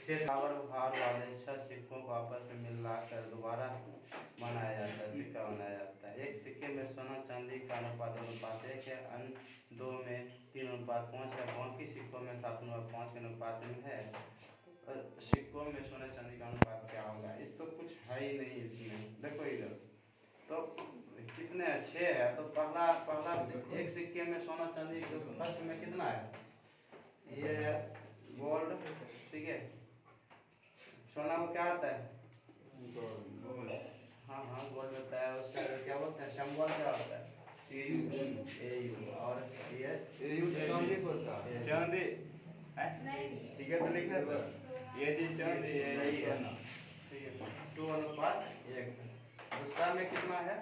से बराबर भार वाले 6 सिक्कों को आपस में मिलाकर दोबारा बनाया जाता है, सिक्का बनाया जाता है। एक सिक्के में सोना चांदी का अनुपात 1 है, अन्य 2 में 3:5 है, बाकी सिक्कों में 7:5 के अनुपात में है। सिक्कों में सोना चांदी का अनुपात क्या होगा? इस तो कुछ है ही नहीं इसमें। देखो इधर तो कितने अच्छे है। तो पहला एक सिक्के में सोना चांदी फर्स्ट में कितना है? ये है गोल्ड, ठीक है। सोना को क्या आता है? गोल्ड। हाँ हाँ गोल्ड होता है। उसका क्या बोलते हैं? सिंबल क्या होता है? AU। और ये चांदी बोलता है। चांदी ठीक है। तो लिखना सर ये जी चांदी सही है ना, ठीक है। 2:1। दूसरा में कितना है?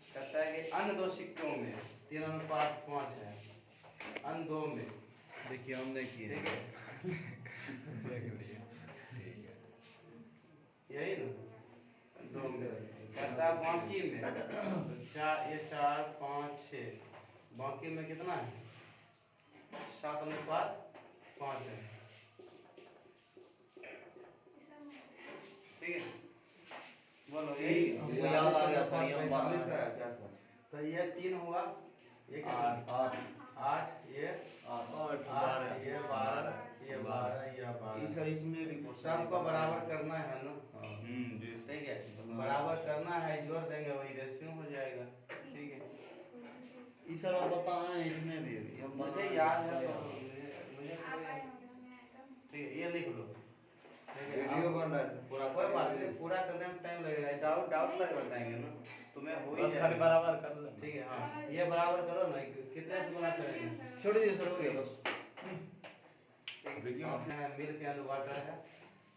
कहता है कि अन्य 2 सिक्कों में 3:5 है, अन्य 2 में। देखिए हम देखिए ठीक है देख लिया ठीक है यही ना 2 में। कहता है बाकी में तो 4 5 6, बाकी में कितना है? 7:5 है, ठीक है। बोलो यही हमको याद आ गया सर, ये हम बात है क्या सर? तो ये 3 हुआ, ये कितना? 8, ये 8, ये 12, ये 12, ये 12। सर इसमें भी सबको बराबर करना है ना, जी ठीक है। बराबर करना है, जोड़ देंगे वही रेशियो हो जाएगा, ठीक है। सर आप बताएं इसमें भी हम मुझे याद है तो मुझे ठीक है, ये लिख लो। वीडियो बन रहा है पूरा, कोई बात नहीं, पूरा करने में टाइम लगेगा। डाउट तक बताएंगे ना, तुम्हें हो ही बस जाएगा। खाली बराबर कर लो, ठीक है। हाँ ये बराबर करो ना, कितने से गुना करेंगे? छोड़ दीजिए सर, हो गया बस। वीडियो अपने मिल के अनुपात है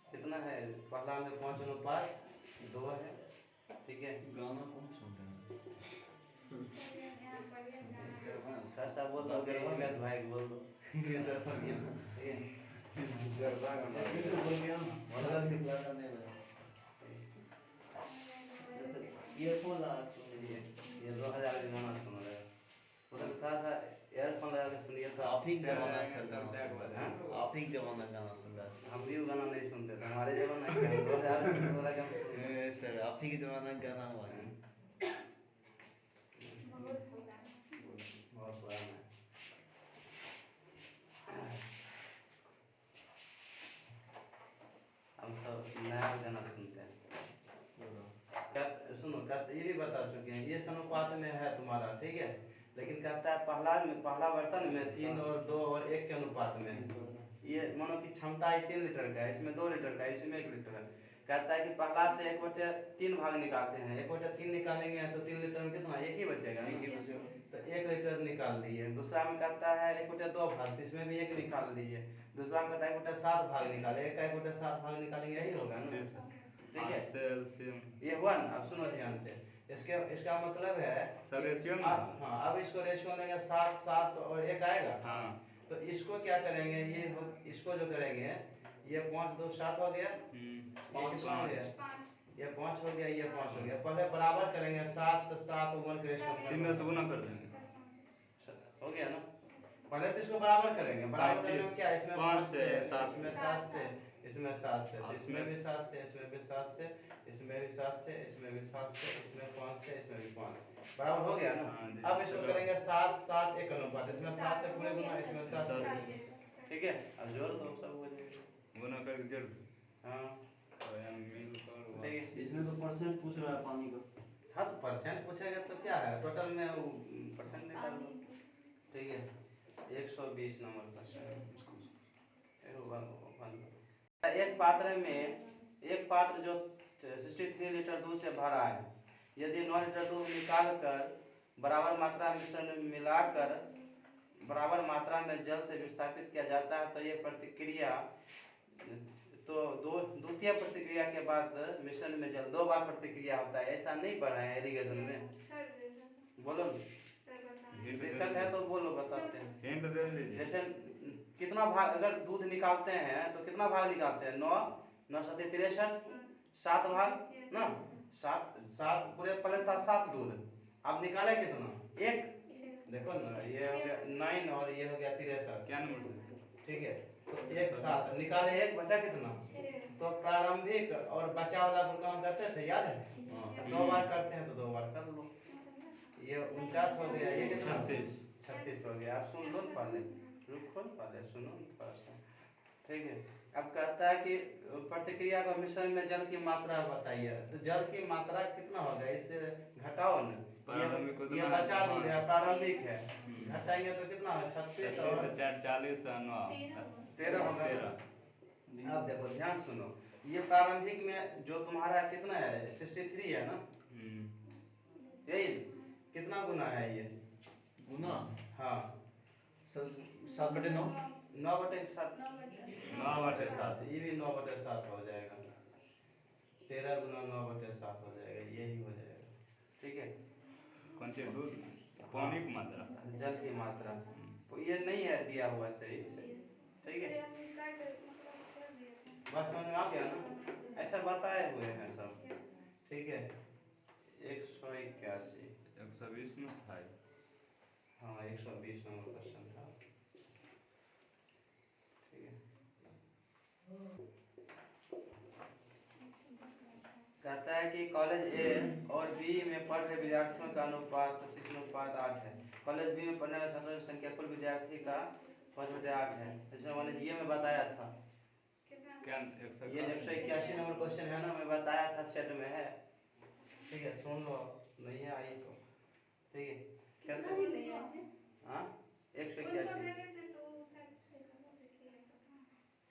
कितना है? पहला में 5:2 है, ठीक है। गाना कौन सुन रहे सर बोल दो, रमेश भाई बोल दो। ये सर सब ठीक है। गरबा गाना बोल दिया ना मतलब कितना गाने में ये बोला सुनिए, ये 2000 का गाना सुन रहे हैं। उधर था एयरफोन लगा के सुनिए तो आप ही जमाना सर गाना, आप ही जमाना गाना सुन रहा है हम भी वो गाना नहीं सुनते थे, हमारे जमाना में 2000 वाला गाना सुनते सर, आप ही के जमाना का गाना हुआ है। बहुत पुराना है। हम सब नया गाना सुनते हैं। सुनो ये भी बता चुके हैं, ये अनुपात में है तुम्हारा, ठीक है। लेकिन कहता है पहला बर्तन में 3 और 2 और 1 के अनुपात में है। ये मानो कि क्षमता है 3 लीटर का है, इसमें 2 लीटर का है, इसमें 1 लीटर है। कहता है कि पहला से 1/3 भाग निकालते हैं, 1/3 निकालेंगे तो 3 लीटर में कितना? 1 ही बचेगा ना, तो 1 लीटर निकाल लिए। दूसरा में कहता है 1/2 भाग, इसमें भी 1 निकाल लीजिए। दूसरा में कहता है 1/7 भाग निकाले, 1 का 1/7 भाग निकालेंगे, यही होगा ना, ठीक है। ये हुआ ना। अब सुनो ध्यान से, इसका मतलब है हाँ, अब इसको रेशियो लेंगे 7 7 और 1 आएगा। तो इसको क्या करेंगे? इसको जो करेंगे, ये 5 2 7 हो गया, ये कितना हो गया? ये 5 हो गया, ये 5 हो गया। पहले बराबर करेंगे 7 7 1 के रेशियो 3 में से गुना कर देंगे, हो गया ना। पहले तो इसको बराबर करेंगे, बराबर करने में क्या? इसमें 5 से 7 इसमें 7 से, इसमें 7 से, इसमें भी 7 से, इसमें भी 7 से, इसमें भी 7 से, इसमें भी 7 से, इसमें 5 से, इसमें भी 5 से, बराबर हो गया ना। अब इसको करेंगे 7 7 1 अनुपात, इसमें 7 से पूरे गुना, इसमें 7 से, ठीक है। अब जोड़ दो, सब हो जाएगा, गुना करके जोड़। हाँ ठीक है। इसमें तो परसेंट पूछ रहा है पानी का। हाँ तो परसेंट पूछेगा तो क्या है, टोटल में वो परसेंट निकाल लो, ठीक है। 120 नंबर परसेंट। एक पात्र जो 63 लीटर दूध से भरा है, यदि 9 लीटर दूध निकाल कर बराबर मात्रा मिश्रण में मिलाकर बराबर मात्रा में जल से विस्थापित किया जाता है, तो ये प्रतिक्रिया तो द्वितीय प्रतिक्रिया के बाद मिश्रण में जल 2 बार प्रतिक्रिया होता है। ऐसा नहीं पढ़ा है एरीगेशन में, बोलो दिक्कत है तो बोलो, बताते हैं। जैसे कितना भाग, अगर दूध निकालते हैं तो कितना भाग निकालते हैं? 9 9 7 63, 7 भाग ना, 7 पूरे पहले था 7 दूध, अब निकाले कितना? 1। देखो ना, ये हो गया 9 और ये हो गया 63, क्या नंबर? ठीक है। तो एक सात निकाले, एक बचा कितना? तो प्रारंभिक और बचा वाला को काम करते थे, याद है? दो बार करते हैं तो दो बार कर लो। ये 49 हो गया, ये कितना? 36 हो गया। आप सुन लो ना पहले, रुको पहले सुनो ना थोड़ा सा, ठीक है। अब कहता है कि प्रतिक्रिया का मिश्रण में जल की मात्रा बताइए। तो जल की मात्रा कितना होगा, इससे घटाओ ना। प्रारंभिक को ये बचा दूध है, प्रारंभिक है, घटाएंगे तो कितना है? 36 और 40 9 13 होगा। 13। अब देखो ध्यान सुनो, ये प्रारंभिक में जो तुम्हारा कितना है, 63 है ना, यही कितना गुना है ये? गुना हाँ 7/9 9/7, 9/7। ये भी 9/7 हो जाएगा। 13 गुना 9/7 हो जाएगा, यही हो जाएगा, ठीक है। कौन सी दूध पानी की मात्रा? जल की मात्रा तो ये नहीं है दिया हुआ सही से, ठीक है। बात समझ में आ गया ना, ऐसा बताए हुए हैं सब, ठीक है। 181, 120 में था। हाँ 120 नंबर क्वेश्चन था, ठीक है। कहता है कि कॉलेज ए और बी में पढ़ रहे विद्यार्थियों का अनुपात शिक्षानुपात 8 है। कॉलेज बी में पढ़ने वाले छात्रों की संख्या कुल विद्यार्थी का 5/8 है। जैसे मैंने जीए में बताया था, क्या ये 181 नंबर क्वेश्चन है ना, मैं बताया था सेट में है, ठीक है। सुन लो, नहीं है आई तो, ठीक है। कहते हैं हाँ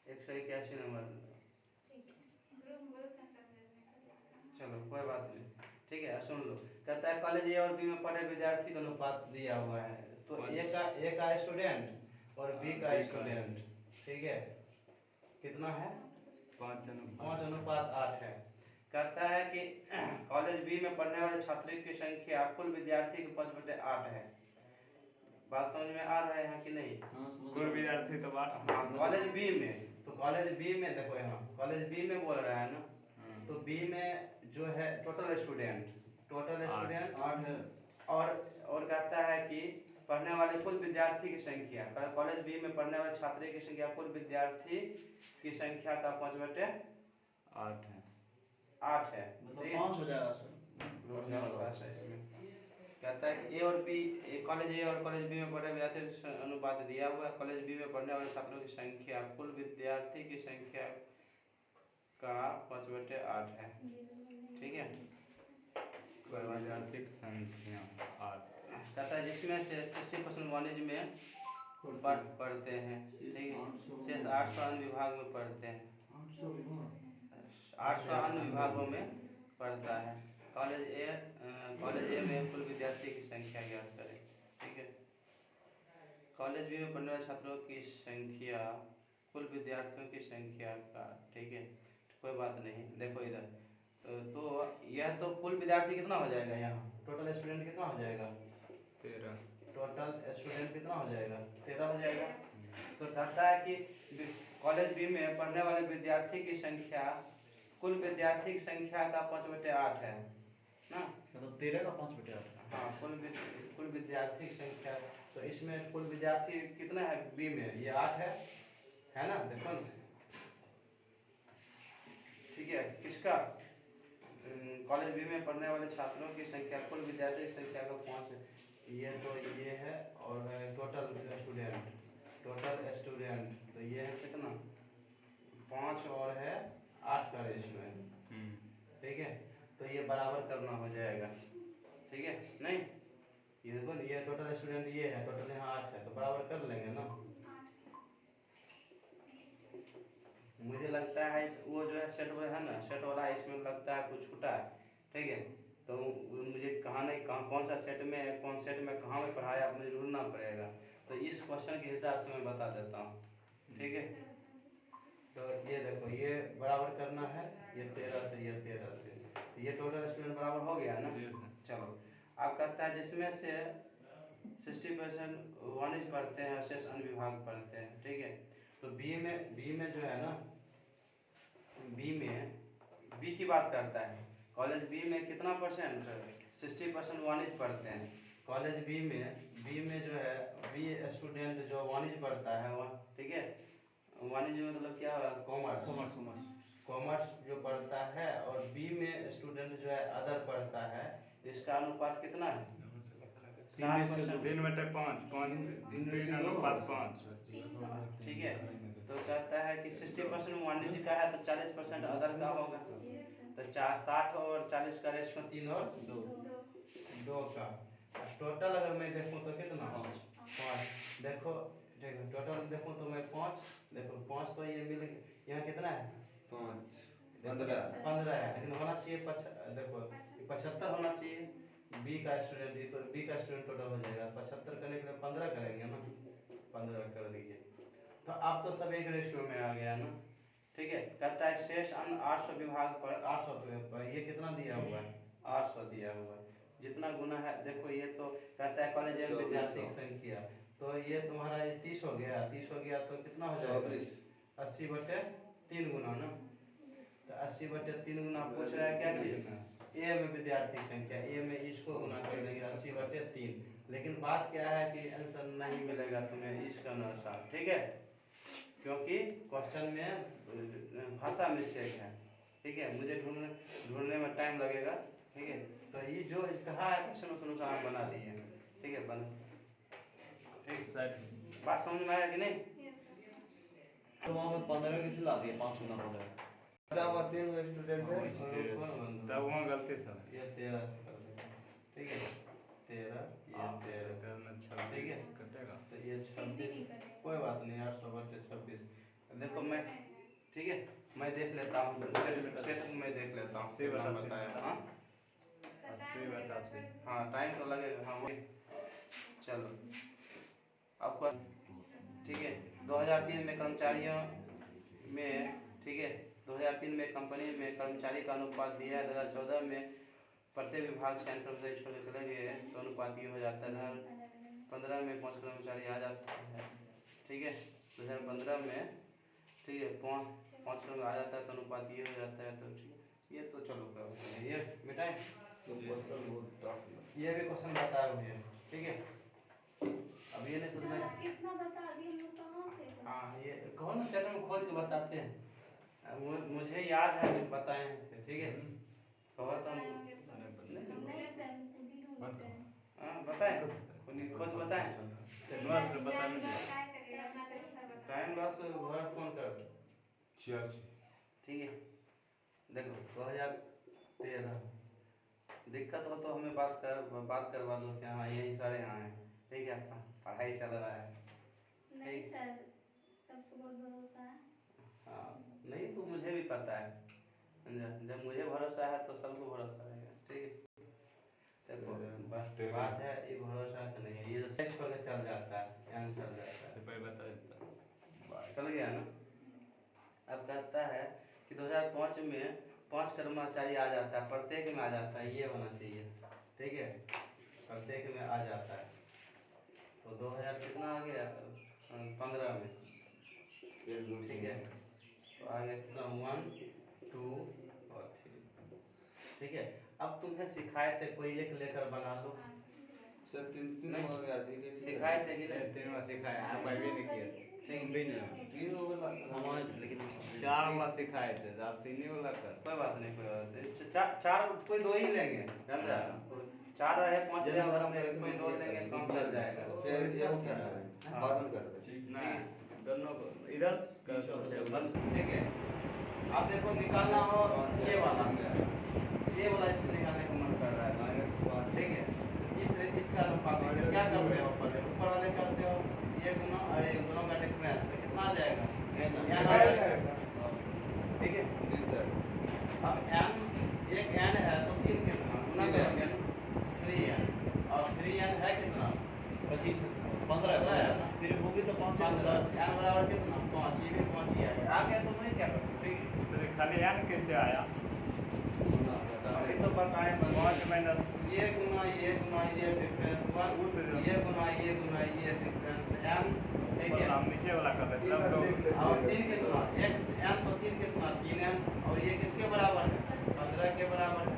181 नंबर, चलो कोई बात नहीं, ठीक है। सुन लो, कहता है कॉलेज ए और बी में पढ़े विद्यार्थी का अनुपात दिया हुआ है। तो ए का स्टूडेंट और बी का स्टूडेंट, ठीक है, कितना है? 5:8 है। कहता है कि कॉलेज बी में पढ़ने वाले छात्रों की संख्या कुल विद्यार्थी के 5/8 है। बात समझ में आ रहा है यहाँ कि नहीं? कुल विद्यार्थी तो 8। हाँ कॉलेज बी में, तो कॉलेज बी में देखो यहाँ कॉलेज बी में बोल रहा है ना, तो बी में जो है टोटल स्टूडेंट 8 है। और कहता है कि पढ़ने वाले कुल विद्यार्थी की संख्या, कॉलेज बी में पढ़ने वाले छात्रों की संख्या कुल विद्यार्थी की संख्या का 5/8 है, 8 है, मतलब 5 हो जाएगा सर। कहता है कि ए और बी, कॉलेज ए और कॉलेज बी में पढ़े विद्यार्थी का अनुपात दिया हुआ है। कॉलेज बी में पढ़ने वाले छात्रों की संख्या कुल विद्यार्थी की संख्या का 5/8 है, ठीक है। कुल विद्यार्थी की संख्या 8। कहता है जिसमें से 60% वाणिज्य में पढ़ते हैं, ठीक है। शेष 800 अन्य विभाग में पढ़ते हैं, 800 अन्य विभागों में पढ़ता है। कॉलेज ए में कुल विद्यार्थी की संख्या ज्ञात करें, ठीक है। कॉलेज बी में पढ़ने वाले छात्रों की संख्या कुल विद्यार्थियों की संख्या का, ठीक है, कोई बात नहीं। देखो इधर तो यह तो कुल विद्यार्थी कितना हो जाएगा, यहाँ टोटल स्टूडेंट कितना हो जाएगा? 13। टोटल स्टूडेंट कितना हो जाएगा? 13 हो जाएगा। तो कहता है कि कॉलेज बी में पढ़ने वाले विद्यार्थी की संख्या कुल विद्यार्थी की संख्या का 5/8 है ना, मतलब 13 का 5/8। हाँ कुल विद्यार्थी की संख्या, तो इसमें कुल विद्यार्थी कितना है बी में? ये 8 है ना, देखो ना, ठीक है। किसका? कॉलेज बी में पढ़ने वाले छात्रों की संख्या कुल विद्यार्थी की संख्या का 5 है। ये तो ये है और टोटल स्टूडेंट तो ये है कितना? 5 और है 8 का रेशियो है, ठीक है। तो ये बराबर करना हो जाएगा, ठीक है। नहीं ये देखो ये टोटल स्टूडेंट ये है, टोटल यहाँ 8 है, तो बराबर कर लेंगे ना। मुझे लगता है वो जो है सेट है ना, सेट वाला इसमें लगता है कुछ छूटा है, ठीक है। तो मुझे कहाँ कौन सा सेट में कौन सेट में कहाँ में पढ़ाया मुझे ढूंढना पड़ेगा। तो इस क्वेश्चन के हिसाब से मैं बता देता हूँ, ठीक है। तो ये देखो ये बराबर करना है, ये 13 से ये 13 से, तो ये टोटल स्टूडेंट बराबर हो गया ना। चलो अब कहता है जिसमें से 60% वाणिज्य पढ़ते हैं और शेष अन्य विभाग पढ़ते हैं, ठीक है। तो बी में जो है ना, बी की बात करता है। कॉलेज बी में कितना परसेंट? 60% वाणिज्य पढ़ते हैं। कॉलेज बी में जो है बी स्टूडेंट जो वाणिज्य पढ़ता है वह, ठीक है, वाणिज्य मतलब क्या हुआ? कॉमर्स। कॉमर्स जो पढ़ता है और बी में स्टूडेंट जो है अदर पढ़ता है, इसका अनुपात कितना है? 60%। 3:5 ठीक है, तो कहता है कि 60% वाणिज्य का है तो 40% अदर का होगा। तो 60 और 40 का रेशियो 3 और 2 का। टोटल अगर मैं देखूँ तो कितना? 5। देखो देखो टोटल देखूँ तो मैं 5, देखो 5 तो ये मिल, यहाँ कितना है? 15 है, लेकिन होना चाहिए देखो 75 होना चाहिए। बी का स्टूडेंट, ये तो बी का स्टूडेंट टोटल हो जाएगा। 75 करने के लिए 15 करेंगे ना, 15 कर दीजिए। तो अब तो सब एक रेशियो में आ गया ना। ठीक है, कहता है शेष अन्य 800 विभाग पर 800 पर ये कितना दिया हुआ है? 800 दिया हुआ है। जितना गुना है देखो, ये तो कहता है कॉलेज में विद्यार्थी की संख्या, तो ये तुम्हारा ये 30 हो गया। 30 हो गया तो कितना हो जाएगा? 80/3 गुना ना। तो 80/3 गुना पूछ रहा है क्या चीज में? ए में विद्यार्थी संख्या, ए में इसको गुना कर देंगे 80/3। लेकिन बात क्या है कि आंसर नहीं मिलेगा तुम्हें इसका अनुसार, ठीक है, क्योंकि क्वेश्चन में भाषा मिस्टेक है। ठीक है, मुझे ढूंढने में टाइम लगेगा। ठीक है, तो ये जो कहा है क्वेश्चन उस अनुसार हम बना दिए। ठीक है, बन ठीक सर, बात समझ में आया कि नहीं? तो वहाँ में 15 कैसे ला दिए? 5 गुना हो गया। स्टूडेंट है तब वहाँ गलती सब ये 13 से कर देंगे। ठीक है, 13 ये 13, ठीक है, कटेगा तो ये 26, कोई बात नहीं, 800/26। देखो मैं, ठीक है, मैं देख लेता हूँ सेट में देख लेता हूँ। से बता बताया हाँ 80/3। हाँ, टाइम तो लगेगा। हाँ वही, चलो आपको ठीक है। 2003 में कर्मचारियों में, ठीक है, 2003 में कंपनी में कर्मचारी का अनुपात दिया है। 2014 में प्रत्येक विभाग से छोड़ के चले गए तो अनुपात ये हो जाता है। 2015 में 5 कर्मचारी आ जाते हैं। ठीक है, 2015 में, ठीक है, 5 कर्मचारी आ जाता है तो अनुपात ये हो जाता है। तो ठीक है, ये तो चलो कर ये मिटाएं। ये भी क्वेश्चन बताए हुए हैं। ठीक है, अब ये नहीं समझ, इतना बता दिए, हम कहाँ थे? हाँ ये कौन सेट में खोज के बताते हैं, मुझे याद है बताए थे। ठीक है, खबर तो नहीं सर, खुद ही ढूंढते हैं। हाँ बताएं, खोज बताएं। टाइम लॉस घर फोन कर। 86। ठीक है, देखो 2013 दिक्कत हो तो हमें बात करवा दो कि हाँ यही सारे यहाँ हैं। ठीक है, आपका पढ़ाई चल रहा है। नहीं सर, सबको बहुत भरोसा है। हाँ नहीं तो मुझे भी पता है, जब मुझे भरोसा है तो सबको भरोसा रहेगा। ठीक है, देखो बात है ये भरोसा का नहीं है, ये तो छोड़ के चल जाता है, यहाँ चल जाता है, बता देता चल गया ना। अब कहता है कि 2005 में 5 कर्मचारी आ जाता है, प्रत्येक में आ जाता है, ये होना चाहिए। ठीक है, प्रत्येक में आ जाता है तो 2000 कितना आ गया? 15 में। ठीक है, तो आ गया कितना? 1 2 और 3। ठीक है, अब तुम्हें सिखाए थे, कोई एक लेकर बना लो। सर 3 हो गया। ठीक है, सिखाए थे कि नहीं? 3 बार सिखाया है, मैं भी नहीं किया। ठीक भी नहीं 3 हो गया हमारे, लेकिन 4 बार सिखाए थे, तो आप 3 ही वाला कर। कोई बात नहीं, कोई बात नहीं। चार कोई 2 ही लेंगे, समझा? 4 रहे 5 रहे, 10 रहे, कोई 2 लेंगे, काम चल जाएगा। फिर ये हो क्या है? बाद में कर दे। नहीं, दोनों को इधर कर दो। ठीक है, आप देखो निकालना हो ये वाला इससे निकालने का मन कर रहा है। ठीक है, इसका अनुपात क्या करते हो? ऊपर वाले करते हो, ये गुना और ये दोनों का डिफरेंस तो कितना आ जाएगा? ठीक है जी सर। अब एक n है तो 3 कितना गुना करेंगे ना, 3n, और 3n है कितना? 25 15 है ना, फिर वो भी तो 5 n बराबर कितना? 5, ये भी 5 ही आएगा। आ गया तो मैं क्या करूँ? ठीक है, तो खाली n कैसे आया? अभी तो बताएं 5 माइनस ये गुना ये डिफरेंस 1, ये गुना ये डिफरेंस n। ठीक है, हम नीचे वाला कर रहे तब तो और 3 कितना? एक n तो 3 कितना? 3n, और ये किसके बराबर है? 15 के बराबर है,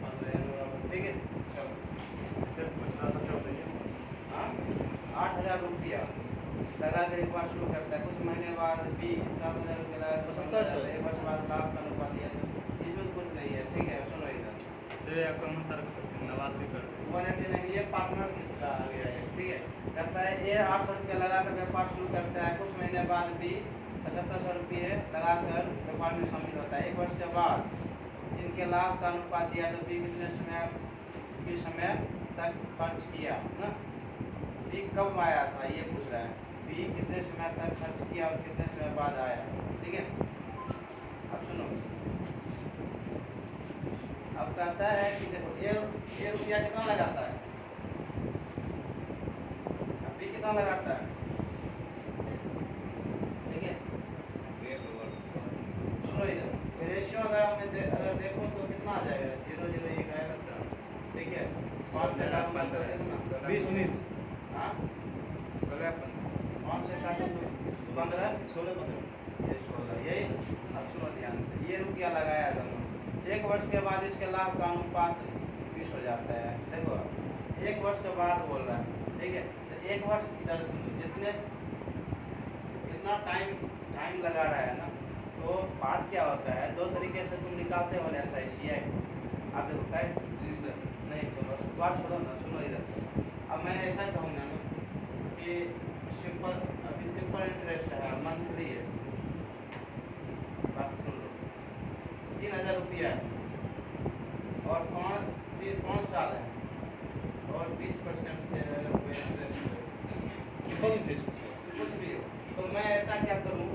15n बराबर। ठीक है, चलो सिर्फ पूछना था, चल रही है। हाँ 8000 रुपया लगा कर एक बार शुरू करता है, कुछ महीने बाद 20 जाता है। एक वर्ष बाद लाभ का अनुपात दिया था, इसमें तो कुछ नहीं है, ठीक है। सुनो इधर से 169 कर 189 ये पार्टनरशिप का आ गया है, ठीक है। कहता है ये 800 रुपये लगाकर व्यापार शुरू करता है, कुछ महीने बाद भी 7500 रुपये लगाकर व्यापार में शामिल होता है। एक वर्ष के बाद इनके लाभ का अनुपात दिया तो बी कितने समय तक खर्च किया ना, बी कब आया था ये पूछ रहा है, बी कितने समय तक खर्च किया और कितने समय बाद आया, ठीक है। अब सुनो, अब कहता है कि देखो ये रुपया कितना लगाता है, अभी कितना लगाता है, ठीक है। सुनो इधर रेशियो अगर अगर देखो तो कितना आ जाएगा, 001 आएगा, ठीक है। 5 से काटूंगा तो कितना 20 19 हाँ 16 5 से काटो तो 15 16 15 ये 16 यही। अब सुनो ध्यान से, ये रुपया लगाया दोनों, एक वर्ष के बाद इसके लाभ का अनुपात 20 हो जाता है। देखो एक वर्ष के बाद बोल रहा है, ठीक है। तो एक वर्ष इधर सुनो, जितने इतना टाइम लगा रहा है ना, तो बात क्या होता है, दो तरीके से तुम निकालते हो SICI। आप देखो नहीं चलो बात छोड़ो ना, सुनो इधर। अब मैं ऐसा कहूँगा ना कि सिंपल इंटरेस्ट है, मंथली है, बात सुन लो, 3000 रुपया है और 5 साल है और 20% से इंटरेस्ट कुछ भी हो, तो मैं ऐसा क्या करूँ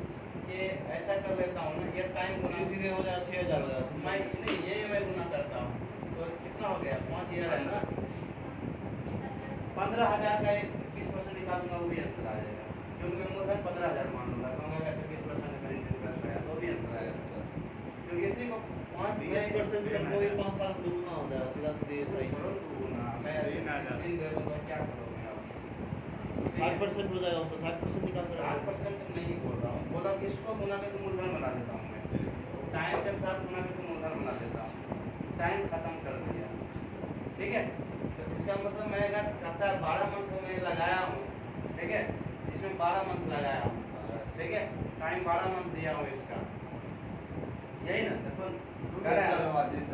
कि ऐसा कर लेता हूँ ना, ये टाइम गुना सीधे हो जाए 6000 हो जाए। मैं नहीं ये मैं गुना करता हूँ, तो कितना हो गया 5 ईयर है ना, 15,000 का 20% निकालूंगा वो भी आंसर आ जाएगा, क्योंकि मैं मूलधन 15,000 मान लूँगा, कहूँगा अगर 20% मेरी इंटरेस्ट आया तो भी आंसर आएगा, क्योंकि इसी को 20% से कोई 5 साल दुगना हो जाएगा, सीधा सीधे सही। छोड़ो तू ना, मैं तीन हजार। दिन दे दूँगा क्या करोगे आप, 60% हो जाएगा, उसका 60% निकाल सकते हैं। 60% नहीं बोल रहा हूँ, बोला कि इसको गुना के तो मूलधन बना देता हूँ मैं, टाइम के साथ गुना के तो मूलधन बना देता हूँ, टाइम खत्म कर दिया, ठीक है। तो इसका मतलब मैं अगर कहता है 12 मंथ में लगाया हूँ, ठीक है, इसमें 12 मंथ लगाया हूँ, ठीक है, टाइम 12 मंथ दिया हूँ इसका, यही ना। देखो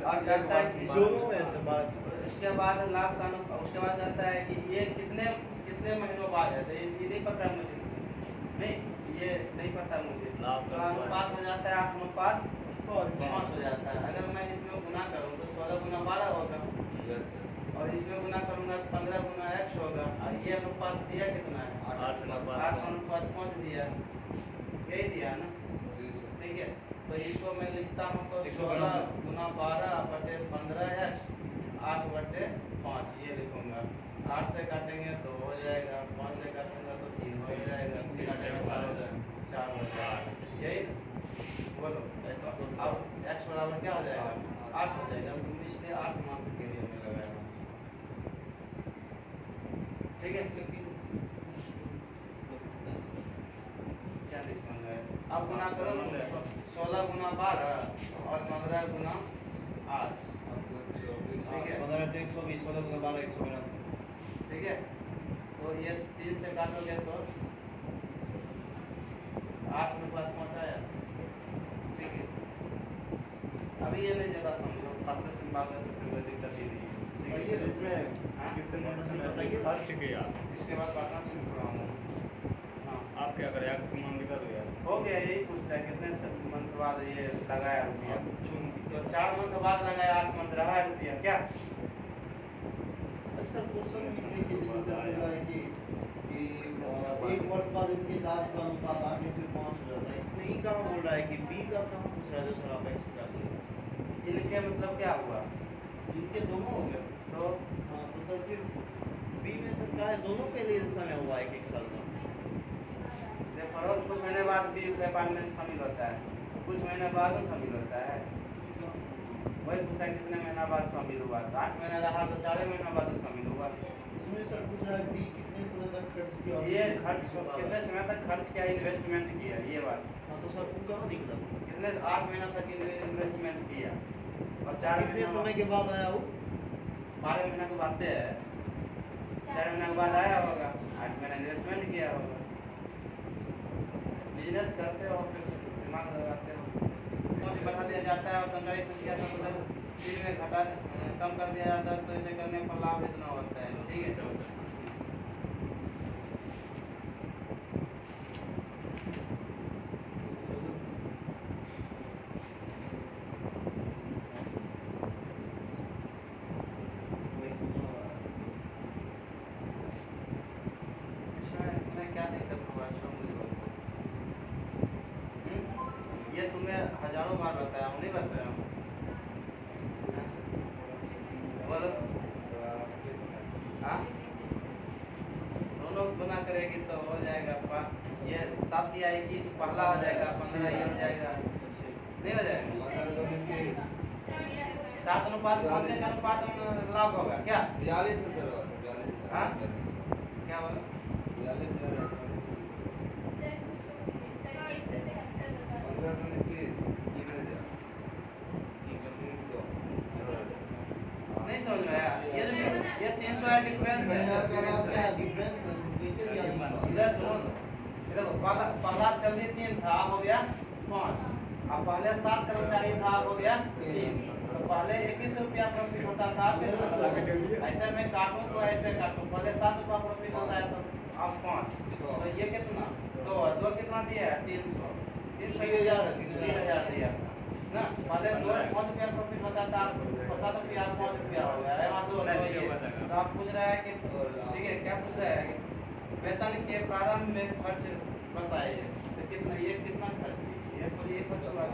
और कहता है कि दोनों में से बात उसके बाद लाभ का उसके बाद कहता है कि ये कितने महीनों बाद है, तो ये नहीं पता मुझे, नहीं ये नहीं पता मुझे। लाभ तो का अनुपात हो जाता है 8:5 हो जाता है। अगर मैं इसमें गुना करूँ तो 16 गुना 12 होगा, और इसमें गुना करूँगा तो 15 गुना x होगा, और ये अनुपात दिया कितना है 8:5 दिया, यही दिया ना, ठीक है। तो इसको मैं लिखता हूँ तो 16 गुना 12/15x 8/5 ये लिखूँगा। 8 से काटेंगे 2 हो जाएगा, 5 से काटेंगे तो 3 हो जाएगा, 3 से 4 हो जाएगा, 4 हो जाएगा, यही बोलो। अब x बराबर क्या हो जाएगा 8 हो जाएगा, इसलिए 8 मंथ के लिए मैं लगाया, ठीक है। क्या डिस्काउंट है, अब गुना करो 16 गुना 12 और 15 गुना 8, ठीक है 15 तो 120, 16 गुना 12 192। ठीक है। तो ये 3 से काटोगे तो 8:5 आया, ठीक है। अभी ये नहीं ज़्यादा समझो, पात्र संभाग है तो फिर कोई दिक्कत ही नहीं है, ठीक है। इसमें हाँ? कितने समय खर्च किया, इसके बाद पार्टनरशिप कराऊंगा। हाँ आप क्या करें, एक्स को मान निकल गया, हो गया, यही पूछता है कितने मंथ बाद ये लगाया रुपया, तो 4 मंथ बाद लगाया, 8 मंथ रहा है रुपया क्या। अच्छा क्वेश्चन देखिए, जैसे बोला है कि एक वर्ष बाद इनके लाभ का अनुपात 8:5 हो जाता है, इसमें ई कहाँ बोल रहा है कि बी का कहाँ पूछ रहा है, जो सर आप एक्स कर दिए इनके मतलब क्या हुआ, इनके दोनों हो गए। तो हाँ तो सर फिर बी में सर क्या है, दोनों के लिए समय हुआ है 1 साल का। देखो और कुछ महीने बाद भी व्यापार में शामिल होता है, कुछ महीने बाद ही शामिल होता है, वही पूछता है कितने महीना बाद शामिल हुआ, तो 8 महीना रहा तो 4 महीना बाद ही शामिल हुआ। इसमें सर पूछ रहा है बी कितने समय तक खर्च किया और ये कितने खर्च समय बाद? कितने समय तक खर्च किया, इन्वेस्टमेंट किया, ये बात हाँ तो सर वो कहाँ निकला, कितने 8 महीना तक इन्वेस्टमेंट किया और 4 कितने महीने समय के बाद आया वो 12 महीना के बाद है, 4 महीना के बाद आया होगा, 8 महीना इन्वेस्टमेंट किया होगा। बिजनेस करते हो फिर दिमाग लगाते हो। जाता है और कंट्राक्ट संख्या का मतलब फिर में घटा कम कर दिया जाता है, तो इसे करने पर लाभ इतना होता है, ठीक है। इसमें क्या दिक्कत हुआ इसको मुझे बताओ। ये तुम्हें हजारों बार बताया हूँ, नहीं बताया हूँ? बोलो। हाँ, दोनों गुना करेगी तो हो जाएगा। ये 7 दिया 21 पहला हो जाएगा, 15 ये हो जाएगा, नहीं हो जाएगा? 7 अनुपात 5 का अनुपात में लाभ होगा क्या? 42 में चलो, 42 हाँ? क्या बोला? 42 सर इसको छोड़ दीजिए, सर 1 से 73 बता 15 में 30 नहीं समझ में आया? ये 300 है डिफरेंस है। डिफरेंस कैसे क्या इधर सुनो तो, ये देखो पहला सैलरी 3 था, अब हो गया 5। अब पहले 7 कर्मचारी था, अब हो गया 3। तो पहले 21 रुपया प्रॉफिट होता था, फिर ऐसे में काटूं तो ऐसे काटूं, पहले 7 रुपया प्रॉफिट होता है तो अब 5। तो ये कितना 2 कितना दिया है? 300 3,000 दिया था ना। पहले 5 रुपया प्रॉफिट होता था, 7 रुपया 5 रुपया हो गया, यहाँ 2 तो आप पूछ रहा है कि ठीक है, क्या पूछ रहा है कि वेतन के प्रारंभ में खर्च बताइए, तो कितना ये कितना खर्च है? ये बोलिए ये खर्च हुआ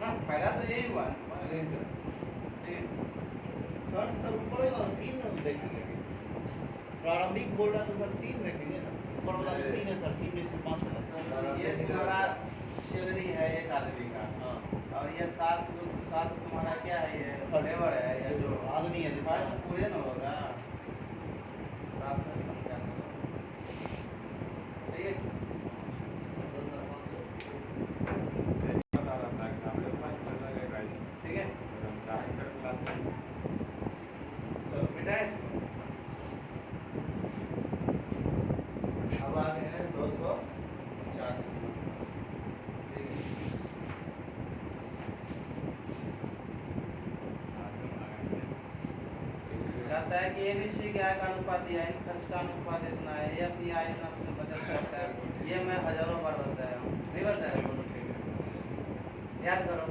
ना, पहला तो यही हुआ ना। ठीक है। सर सब ऊपर वाला 3 देखेंगे, प्रारंभिक बोल रहा तो सर 3 देखेंगे ना, ऊपर वाला 3 है सर, 3 में से 5 होगा। ये तुम्हारा सैलरी है एक आदमी का, और ये 7 तुम्हारा क्या है? ये लेबर है, ये जो आदमी है खर्च पूरे ना होगा, रात में कम क्या होगा? ठीक है। ठीक है, चलो मिटाए इसको। अब आ गए हैं 250। ठीक है। कहता है कि ABC की आय का अनुपात दिया है, खर्च का अनुपात इतना है, ये अपनी आय इतना % बचत करता है। ये मैं हजारों बार बताया हूँ, नहीं बताया? याद करो,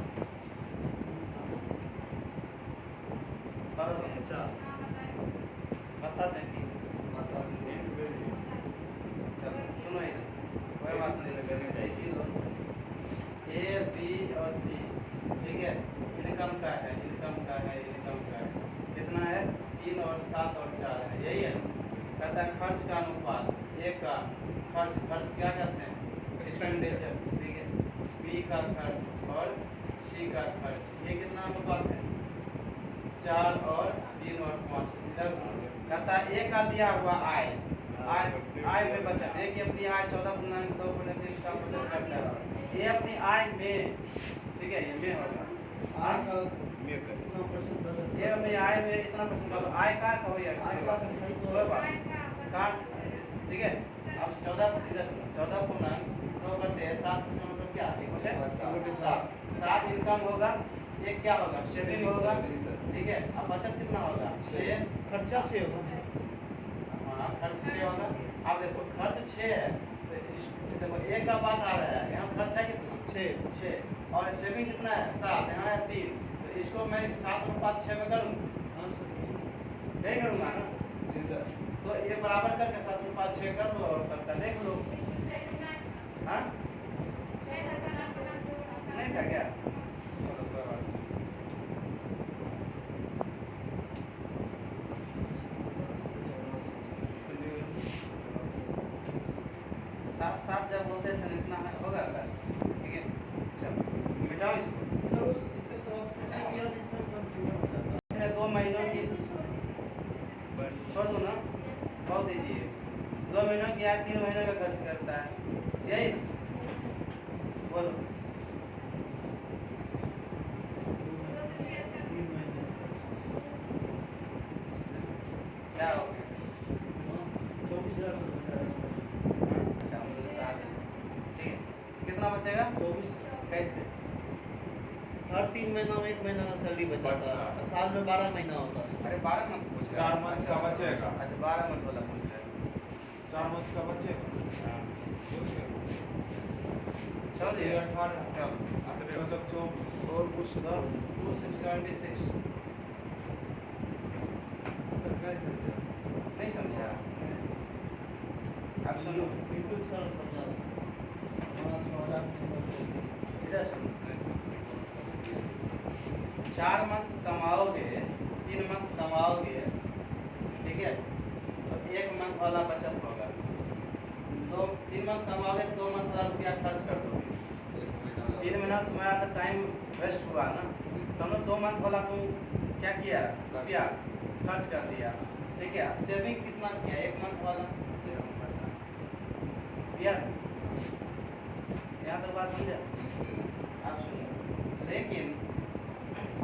बताते हैं कि चलो सुनो इधर, कोई बात नहीं, सीख ही लो। A, B और C, ठीक है, इनकम का है, कितना है? 3 और 7 और 4 है, यही है। कहता है खर्च का अनुपात, A का खर्च क्या कहते हैं? एक्सपेंडिचर, ठीक है। B का खर्च और C का खर्च, ये कितना अनुपात है? 4 और 3 और 5। इधर सुनो, कहता है A का दिया हुआ आय में बचत, एक की अपनी आय 14.2 का बचत करता है। ये अपनी आय में, ठीक है, ये में होगा आय का कितना % बचत? ये अपनी आय में इतना % का आय का कहो या आय का सही तो कोई बात का, ठीक है। अब 14.2/7 मतलब क्या? 7 इनकम होगा, एक क्या होगा? सेविंग होगा, ठीक है। अब बचत कितना होगा? 6, खर्चा 6 होगा। हाँ खर्च 6 होगा। आप देखो खर्च 6 है, तो देखो एक का बात आ रहा है, यहाँ खर्च है कितना? 6 और सेविंग कितना है? 7, यहाँ है 3, तो इसको मैं 7/6 में करूँगा, नहीं करूँगा ना? तो ये बराबर करके 7/6 कर लो और सबका देख लो। हाँ नहीं था क्या? चलो कोई बात नहीं। 7 जब बोलते थे इतना होगा कष्ट, ठीक है। चलो मिटाओ इसको। सर इसके साथ ईयर इसमें कंप्यूटर हो जाता है। 2 महीनों की छोड़ दो ना, बहुत ईजी है। 2 महीनों की आय 3 महीनों का खर्च करता है, यही ना? बोलो 3 महीने क्या हो गया? 24,000 से बचा है। अच्छा मुझे 7 है, ठीक है। कितना बचेगा? 24 कैसे? हर 3 महीना में 1 महीना का सैलरी बचाता है, साल में 12 महीना होता है। अरे 12 मंथ पूछ रहा है। 4 मंथ का बचेगा। अच्छा 12 मंथ वाला पूछ रहा है। 4 मंथ का बचेगा। हाँ। चल चलिए ये 18 चल चौचक 24 और कुछ 2676 नहीं समझा आप सुनो बिल्कुल सर समझा दो। 5,000 इधर सुनो 4 मंथ कमाओगे 3 मंथ कमाओगे ठीक है तो 1 मंथ वाला बचत होगा 3 मंथ कमाओगे 2 मंथ वाला रुपया खर्च कर दोगे 3 महीना तुम्हारा तो टाइम वेस्ट हुआ ना तुमने 2 मंथ वाला तुम क्या किया रुपया खर्च कर दिया ठीक है सेविंग कितना किया 1 मंथ वाला किया यहाँ तक बात समझे आप सुनिए लेकिन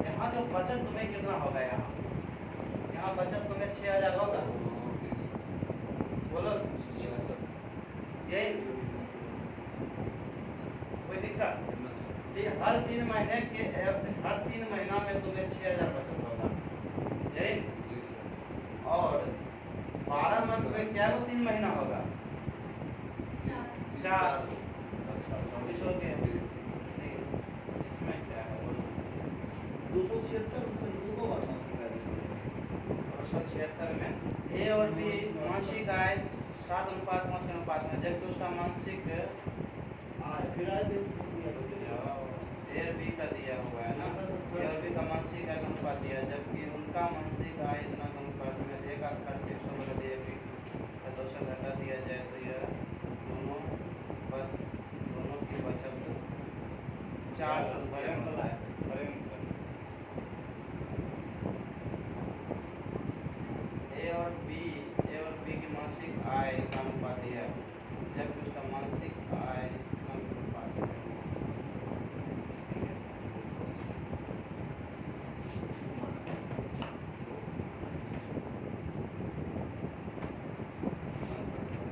यहाँ जो बचत तुम्हें कितना होगा यहाँ बचत तुम्हें 6,000 होगा बोलो यही कोई दिक्कत हर 3 महीने के हर 3 महीना में तुम्हें 6,000 बचत होगा यही और 12 मंथ में क्या वो 3 महीना होगा 4 24 हो गया नहीं, इसमें क्या है बोलो 276 में से 2 बार मासिक आय देते हैं। 276 में ए और बी मासिक आय 7:5 के अनुपात में जबकि उसका मासिक आय फिर आय देश को दिया तो ए और बी का दिया हुआ है ना ए और बी का मासिक आय का अनुपात दिया है, जबकि उनका मासिक आय इतना का अनुपात में ए का खर्च 100 बटा दिया बी का 200 घटा दिया जाए तो यह दोनों की बचत 400 रुपये होता है ए और बी की मासिक आय का अनुपात दिया है, जबकि उसका मासिक